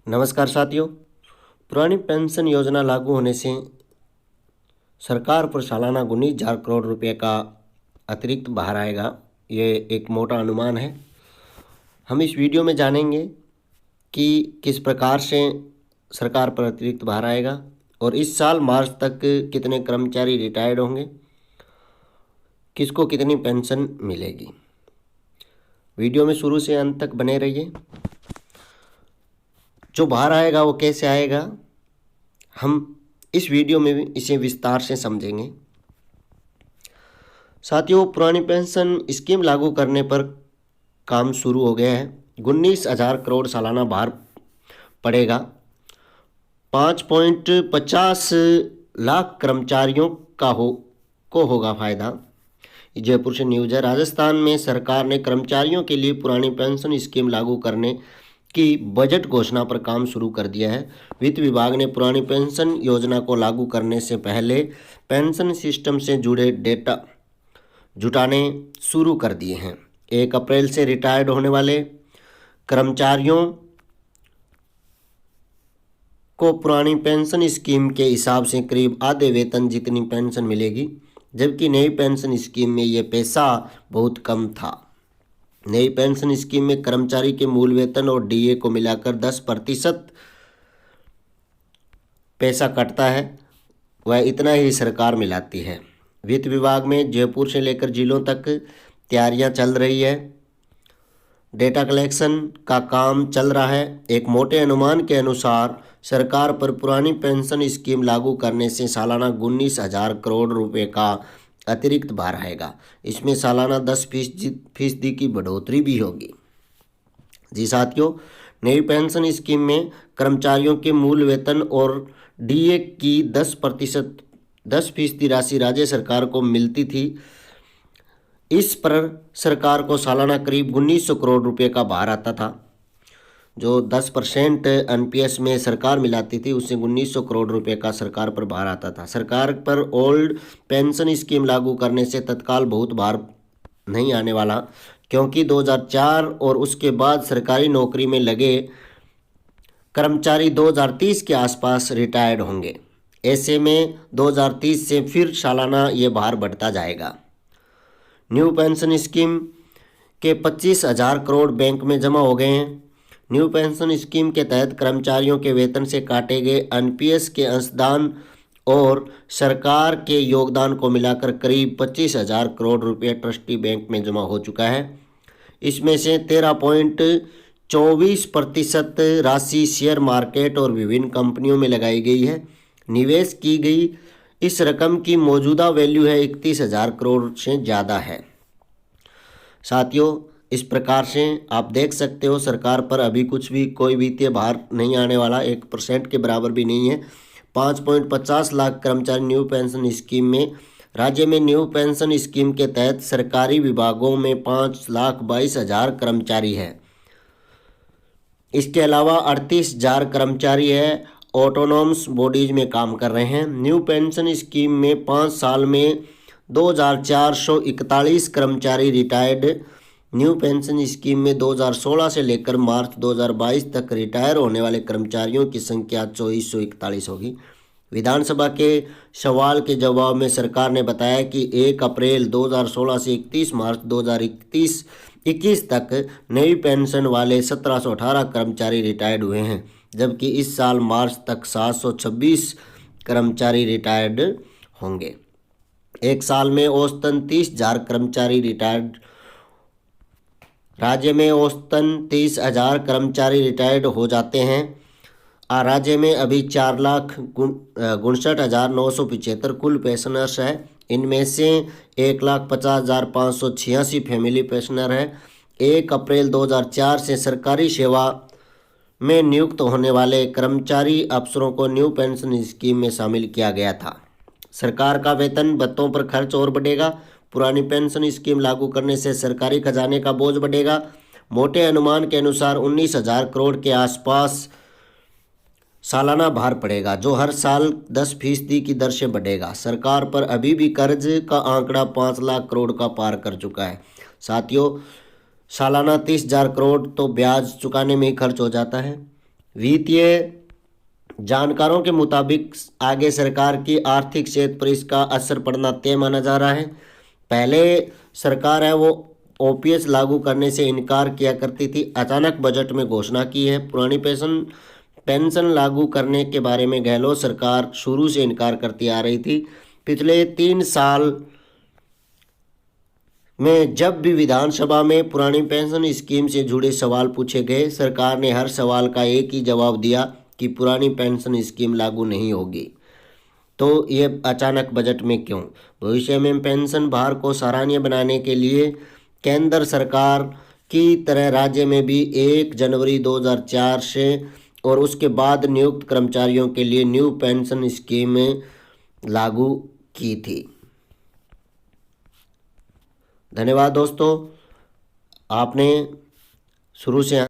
नमस्कार साथियों। पुरानी पेंशन योजना लागू होने से सरकार पर सालाना 19,000 करोड़ रुपए का अतिरिक्त भार आएगा। ये एक मोटा अनुमान है। हम इस वीडियो में जानेंगे कि किस प्रकार से सरकार पर अतिरिक्त भार आएगा और इस साल मार्च तक कितने कर्मचारी रिटायर्ड होंगे, किसको कितनी पेंशन मिलेगी। वीडियो में शुरू से अंत तक बने रहिए। जो भार आएगा वो कैसे आएगा, हम इस वीडियो में भी इसे विस्तार से समझेंगे। साथियों, पुरानी पेंशन स्कीम लागू करने पर काम शुरू हो गया है। 19,000 करोड़ सालाना भार पड़ेगा। 5.50 लाख कर्मचारियों को होगा फायदा। जयपुर से न्यूज़ है। राजस्थान में सरकार ने कर्मचारियों के लिए पुरानी पेंशन स्कीम लागू करने की बजट घोषणा पर काम शुरू कर दिया है। वित्त विभाग ने पुरानी पेंशन योजना को लागू करने से पहले पेंशन सिस्टम से जुड़े डेटा जुटाने शुरू कर दिए हैं। 1 अप्रैल से रिटायर्ड होने वाले कर्मचारियों को पुरानी पेंशन स्कीम के हिसाब से करीब आधे वेतन जितनी पेंशन मिलेगी, जबकि नई पेंशन स्कीम में ये पैसा बहुत कम था। नई पेंशन स्कीम में कर्मचारी के मूल वेतन और डीए को मिलाकर 10% पैसा कटता है, वह इतना ही सरकार मिलाती है। वित्त विभाग में जयपुर से लेकर जिलों तक तैयारियां चल रही है। डेटा कलेक्शन का काम चल रहा है। एक मोटे अनुमान के अनुसार सरकार पर पुरानी पेंशन स्कीम लागू करने से सालाना 19,000 करोड़ रुपए का अतिरिक्त भार आएगा। इसमें सालाना 10% की बढ़ोतरी भी होगी। जी साथियों, नई पेंशन स्कीम में कर्मचारियों के मूल वेतन और डीए की 10% राशि राज्य सरकार को मिलती थी। इस पर सरकार को सालाना करीब 1900 करोड़ रुपए का भार आता था। जो 10% एनपीएस में सरकार मिलाती थी, उससे 1900 करोड़ रुपए का सरकार पर भार आता था। सरकार पर ओल्ड पेंशन स्कीम लागू करने से तत्काल बहुत भार नहीं आने वाला, क्योंकि 2004 और उसके बाद सरकारी नौकरी में लगे कर्मचारी 2030 के आसपास रिटायर्ड होंगे। ऐसे में 2030 से फिर सालाना ये भार बढ़ता जाएगा। न्यू पेंशन स्कीम के 25,000 करोड़ बैंक में जमा हो गए हैं। न्यू पेंशन स्कीम के तहत कर्मचारियों के वेतन से काटे गए एनपीएस के अंशदान और सरकार के योगदान को मिलाकर करीब 25,000 करोड़ रुपये ट्रस्टी बैंक में जमा हो चुका है। इसमें से 13.24% राशि शेयर मार्केट और विभिन्न कंपनियों में लगाई गई है। निवेश की गई इस रकम की मौजूदा वैल्यू है 31,000 करोड़ से ज़्यादा है। साथियों, इस प्रकार से आप देख सकते हो सरकार पर अभी कुछ भी कोई वित्तीय भार नहीं आने वाला, 1% के बराबर भी नहीं है। 5.50 लाख कर्मचारी न्यू पेंशन स्कीम में। राज्य में न्यू पेंशन स्कीम के तहत सरकारी विभागों में 5,22,000 कर्मचारी है। इसके अलावा 38,000 कर्मचारी है ऑटोनॉमस बॉडीज में काम कर रहे हैं। न्यू पेंशन स्कीम में 5 साल में 2,441 कर्मचारी रिटायर्ड। न्यू पेंशन स्कीम में 2016 से लेकर मार्च 2022 तक रिटायर होने वाले कर्मचारियों की संख्या 2,441 होगी। विधानसभा के सवाल के जवाब में सरकार ने बताया कि 1 अप्रैल 2016 से 31 मार्च 2021 तक नई पेंशन वाले 1,718 कर्मचारी रिटायर्ड हुए हैं, जबकि इस साल मार्च तक 726 कर्मचारी रिटायर्ड होंगे। एक साल में औसतन 30,000 कर्मचारी रिटायर्ड। राज्य में औसतन 30,000 कर्मचारी रिटायर्ड हो जाते हैं। राज्य में अभी 4,59,975 कुल पेंशनर्स है। इनमें से 1,50,586 फैमिली पेंशनर है। 1 अप्रैल 2004 से सरकारी सेवा में नियुक्त होने वाले कर्मचारी अफसरों को न्यू पेंशन स्कीम में शामिल किया गया था। सरकार का वेतन भत्तों पर खर्च और बढ़ेगा। पुरानी पेंशन स्कीम लागू करने से सरकारी खजाने का बोझ बढ़ेगा। मोटे अनुमान के अनुसार 19,000 करोड़ के आसपास सालाना भार पड़ेगा, जो हर साल 10% की दर से बढ़ेगा। सरकार पर अभी भी कर्ज का आंकड़ा 5 लाख करोड़ का पार कर चुका है। साथियों, सालाना 30,000 करोड़ तो ब्याज चुकाने में ही खर्च हो जाता है। वित्तीय जानकारों के मुताबिक आगे सरकार की आर्थिक सेहत पर इसका असर पड़ना तय माना जा रहा है। पहले सरकार है वो ओपीएस लागू करने से इनकार किया करती थी, अचानक बजट में घोषणा की है। पुरानी पेंशन लागू करने के बारे में गहलोत सरकार शुरू से इनकार करती आ रही थी। पिछले 3 साल में जब भी विधानसभा में पुरानी पेंशन स्कीम से जुड़े सवाल पूछे गए, सरकार ने हर सवाल का एक ही जवाब दिया कि पुरानी पेंशन स्कीम लागू नहीं होगी। तो ये अचानक बजट में क्यों? भविष्य में पेंशन भार को सराहनीय बनाने के लिए केंद्र सरकार की तरह राज्य में भी 1 जनवरी 2004 से और उसके बाद नियुक्त कर्मचारियों के लिए न्यू पेंशन स्कीम लागू की थी। धन्यवाद दोस्तों, आपने शुरू से